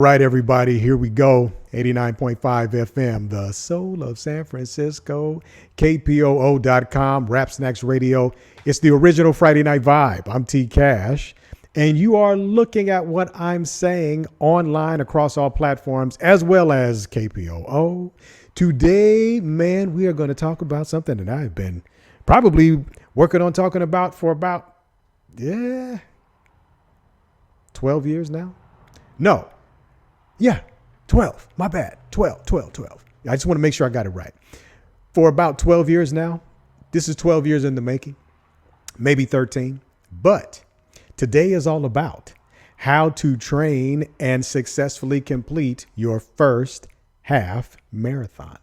Right, everybody, here we go. 89.5 FM, the soul of San Francisco, KPOO.com, Rap Snacks Radio. It's the original Friday Night Vibe. I'm T Cash, and you are looking at what I'm saying online across all platforms, as well as KPOO. Today, man, we are going to talk about something that I've been probably working on talking about for about, 12 years now. No. Yeah, 12. My bad. 12. I just want to make sure I got it right. For about 12 years now. This is 12 years in the making, maybe 13. But today is all about how to train and successfully complete your first half marathon.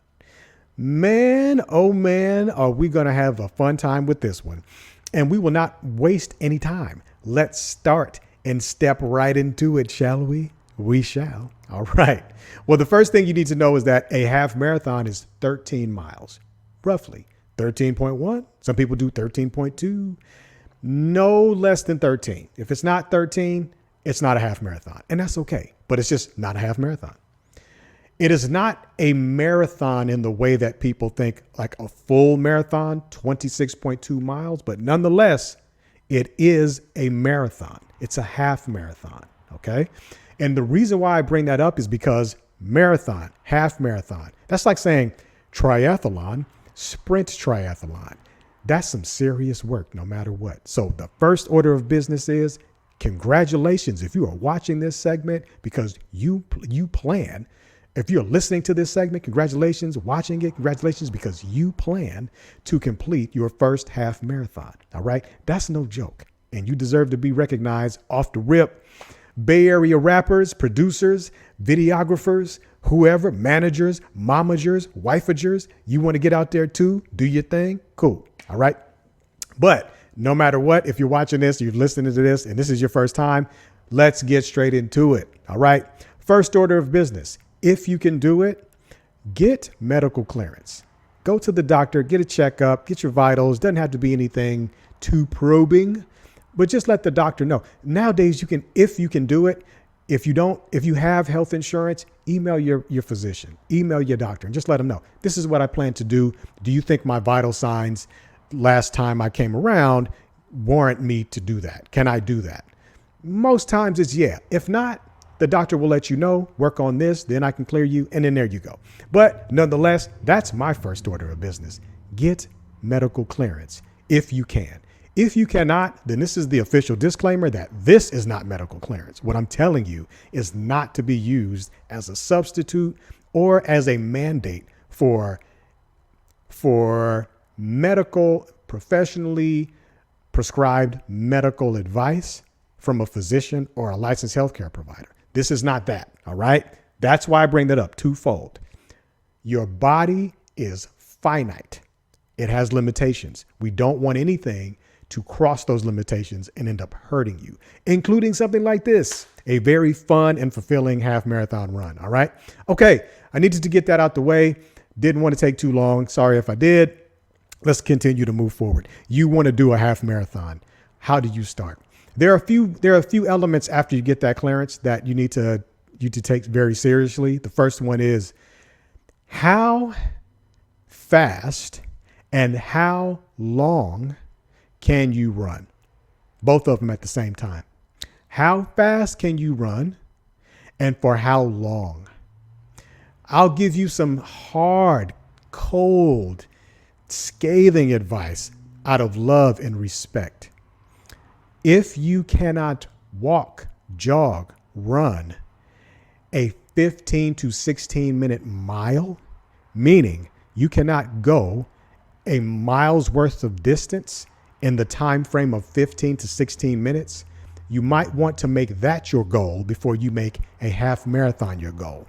Man, oh man, are we going to have a fun time with this one. And we will not waste any time. Let's start and step right into it, shall we? We shall. All right. Well, the first thing you need to know is that a half marathon is 13 miles, roughly 13.1. Some people do 13.2, no less than 13. If it's not 13, it's not a half marathon, and that's okay, but it's just not a half marathon. It is not a marathon in the way that people think, like a full marathon, 26.2 miles, but nonetheless, it is a marathon. It's a half marathon. Okay. And the reason why I bring that up is because marathon, half marathon, that's like saying triathlon, sprint triathlon. That's some serious work no matter what. So the first order of business is congratulations if you are watching this segment because you plan. If you're listening to this segment, congratulations. Watching it, congratulations because you plan to complete your first half marathon. All right. That's no joke. And you deserve to be recognized off the rip. Bay Area rappers, producers, videographers, whoever, managers, momagers, wifagers, you want to get out there too, do your thing, cool, all right? But no matter what, if you're watching this, you're listening to this, and this is your first time, let's get straight into it, all right? First order of business, if you can do it, get medical clearance. Go to the doctor, get a checkup, get your vitals, doesn't have to be anything too probing. But just let the doctor know. Nowadays, if you can do it, if you have health insurance, email your physician, email your doctor, and just let them know. This is what I plan to do. Do you think my vital signs last time I came around warrant me to do that? Can I do that? Most times it's yeah. If not, the doctor will let you know, work on this, then I can clear you, and then there you go. But nonetheless, that's my first order of business. Get medical clearance if you can. If you cannot, then this is the official disclaimer that this is not medical clearance. What I'm telling you is not to be used as a substitute or as a mandate for medical, professionally prescribed medical advice from a physician or a licensed healthcare provider. This is not that, all right? That's why I bring that up twofold. Your body is finite. It has limitations. We don't want anything to cross those limitations and end up hurting you, including something like this, a very fun and fulfilling half marathon run. All right. Okay. I needed to get that out the way. Didn't want to take too long. Sorry if I did. Let's continue to move forward. You want to do a half marathon. How do you start? There are a few elements after you get that clearance that you need to take very seriously. The first one is how fast and how long can you run? Both of them at the same time. How fast can you run and for how long? I'll give you some hard, cold, scathing advice out of love and respect. If you cannot walk, jog, run a 15 to 16 minute mile, meaning you cannot go a mile's worth of distance in the time frame of 15 to 16 minutes, you might want to make that your goal before you make a half marathon your goal.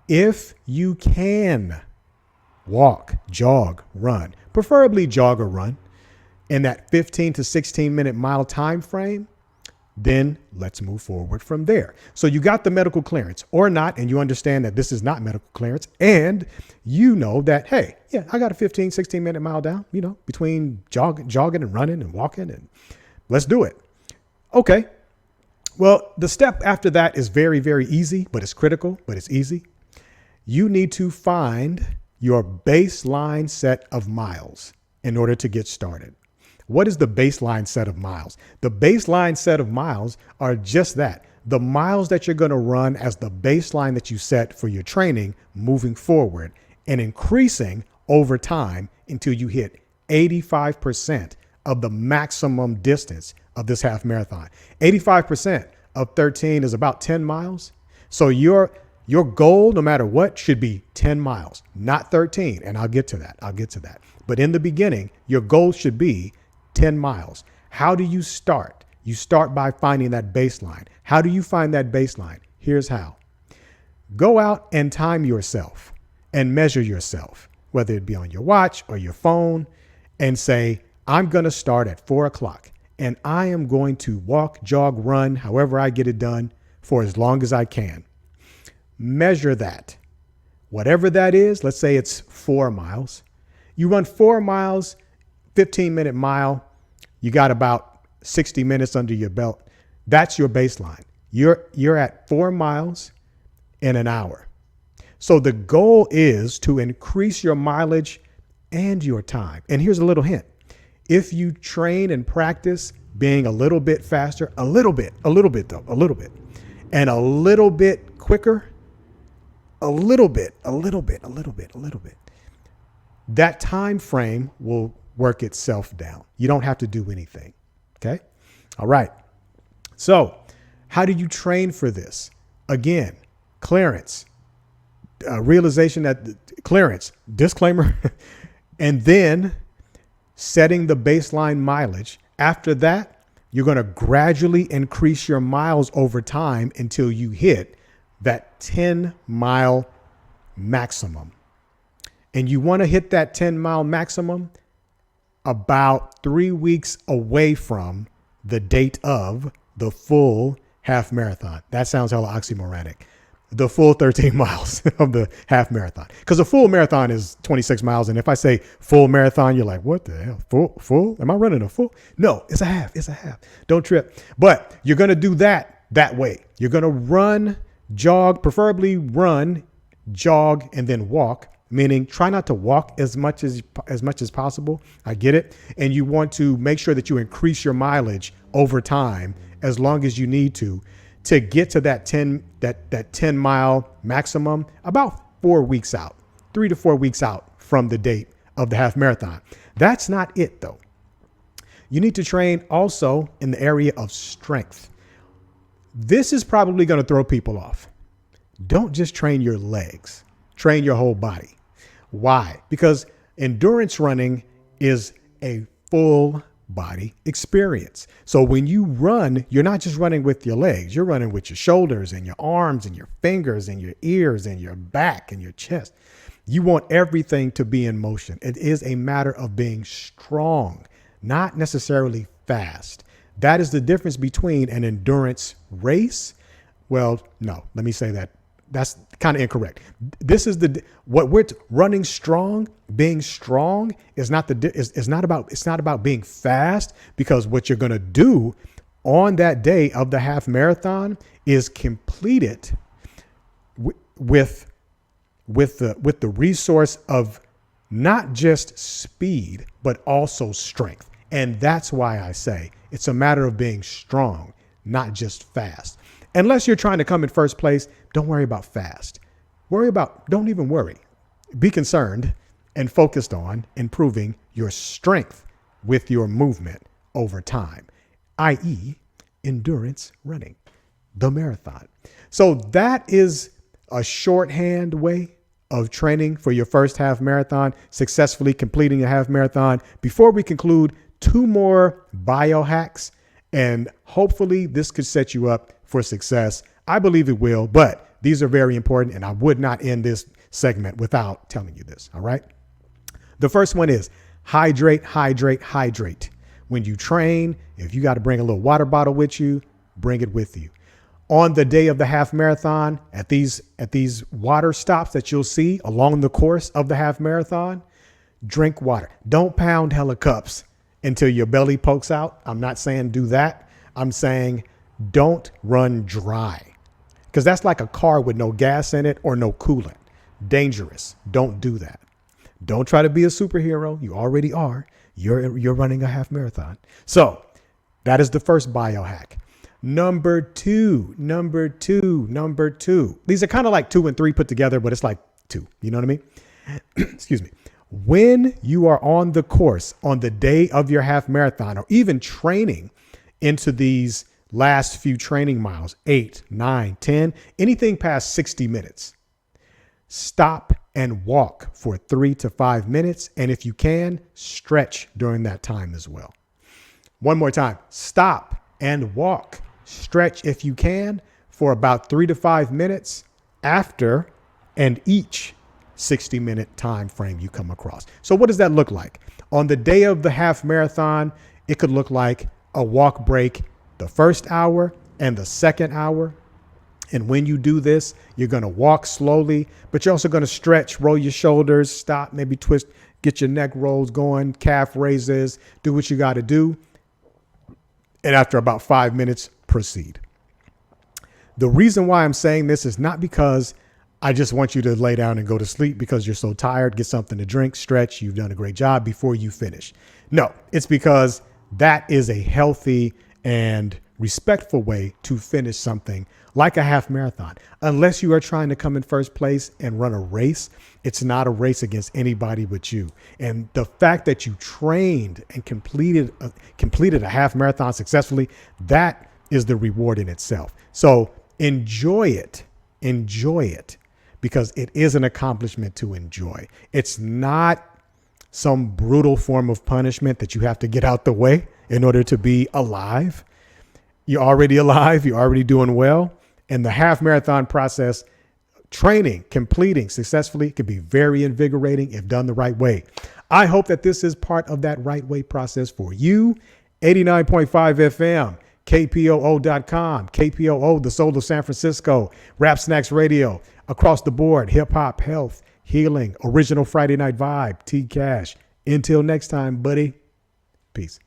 If you can walk, jog, run, preferably jog or run in that 15 to 16 minute mile time frame, then let's move forward from there. So you got the medical clearance or not, and you understand that this is not medical clearance. And you know that, hey, yeah, I got a 15, 16 minute mile down, between jogging and running and walking, and let's do it. Okay. Well, the step after that is very, very easy, but it's critical, but it's easy. You need to find your baseline set of miles in order to get started. What is the baseline set of miles? The baseline set of miles are just that, the miles that you're going to run as the baseline that you set for your training moving forward and increasing over time until you hit 85% of the maximum distance of this half marathon. 85% of 13 is about 10 miles. So your goal, no matter what, should be 10 miles, not 13. And I'll get to that. But in the beginning, your goal should be 10 miles. How do you start? You start by finding that baseline. How do you find that baseline? Here's how. Go out and time yourself and measure yourself, whether it be on your watch or your phone, and say, I'm going to start at 4 o'clock and I am going to walk, jog, run, however I get it done for as long as I can. Measure that. Whatever that is, let's say it's 4 miles. You run 4 miles, 15-minute mile. You got about 60 minutes under your belt. That's your baseline. You're at 4 miles in an hour. So the goal is to increase your mileage and your time. And here's a little hint. If you train and practice being a little bit faster, a little bit, and a little bit quicker, a little bit, that time frame will work itself down. You don't have to do anything. Okay. All right. So how do you train for this? Again, clearance, realization that clearance, disclaimer, and then setting the baseline mileage. After that, you're going to gradually increase your miles over time until you hit that 10-mile maximum. And you want to hit that 10-mile maximum about 3 weeks away from the date of the full half marathon. That sounds hella oxymoronic. The full 13 miles of the half marathon. Because a full marathon is 26 miles. And if I say full marathon, you're like, what the hell? Full? Am I running a full? No, it's a half. Don't trip. But you're going to do that way. You're going to run, jog, preferably run, jog, and then walk. Meaning try not to walk as much as possible. I get it. And you want to make sure that you increase your mileage over time as long as you need to get to that 10 mile maximum about 4 weeks out, 3 to 4 weeks out from the date of the half marathon. That's not it though. You need to train also in the area of strength. This is probably going to throw people off. Don't just train your legs, train your whole body. Why? Because endurance running is a full body experience. So when you run, you're not just running with your legs, you're running with your shoulders and your arms and your fingers and your ears and your back and your chest. You want everything to be in motion. It is a matter of being strong, not necessarily fast. That is the difference between an endurance race. Well, no, let me say that. That's kind of incorrect. This is what we're running strong. Being strong is not about being fast, because what you're going to do on that day of the half marathon is complete it with the resource of not just speed, but also strength. And that's why I say it's a matter of being strong, not just fast. Unless you're trying to come in first place, don't worry about fast. Don't even worry. Be concerned and focused on improving your strength with your movement over time, i.e. endurance running, the marathon. So that is a shorthand way of training for your first half marathon, successfully completing a half marathon. Before we conclude, 2 more biohacks, and hopefully this could set you up for success. I believe it will, but these are very important, and I would not end this segment without telling you this. All right. The first one is hydrate. When you train, if you got to bring a little water bottle with you, bring it with you. On the day of the half marathon, at these water stops that you'll see along the course of the half marathon, drink water. Don't pound hella cups until your belly pokes out. I'm not saying do that. I'm saying Don't run dry, because that's like a car with no gas in it or no coolant. Dangerous. Don't do that. Don't try to be a superhero. You already are. You're running a half marathon. So that is the first biohack. Number two. These are kind of like 2 and 3 put together, but it's like 2. You know what I mean? Excuse me. When you are on the course on the day of your half marathon, or even training into these last few training miles, 8, 9, 10, anything past 60 minutes, stop and walk for 3 to 5 minutes. And if you can, stretch during that time as well. One more time, stop and walk, stretch if you can for about 3 to 5 minutes after and each 60-minute time frame you come across. So what does that look like? On the day of the half marathon, it could look like a walk break the first hour and the second hour. And when you do this, you're going to walk slowly, but you're also going to stretch, roll your shoulders, stop, maybe twist, get your neck rolls going, calf raises, do what you got to do. And after about 5 minutes, proceed. The reason why I'm saying this is not because I just want you to lay down and go to sleep because you're so tired, get something to drink, stretch, you've done a great job before you finish. No, it's because that is a healthy and respectful way to finish something like a half marathon. Unless you are trying to come in first place and run a race, it's not a race against anybody but you. And the fact that you trained and completed a half marathon successfully, that is the reward in itself. So enjoy it, because it is an accomplishment to enjoy. It's not some brutal form of punishment that you have to get out the way in order to be alive. You're already alive. You're already doing well. And the half marathon process, training, completing successfully, can be very invigorating if done the right way. I hope that this is part of that right way process for you. 89.5 FM, KPOO.com, KPOO, the soul of San Francisco, Rap Snacks Radio, across the board, hip hop, health, healing, original Friday Night Vibe, T Cash. Until next time, buddy. Peace.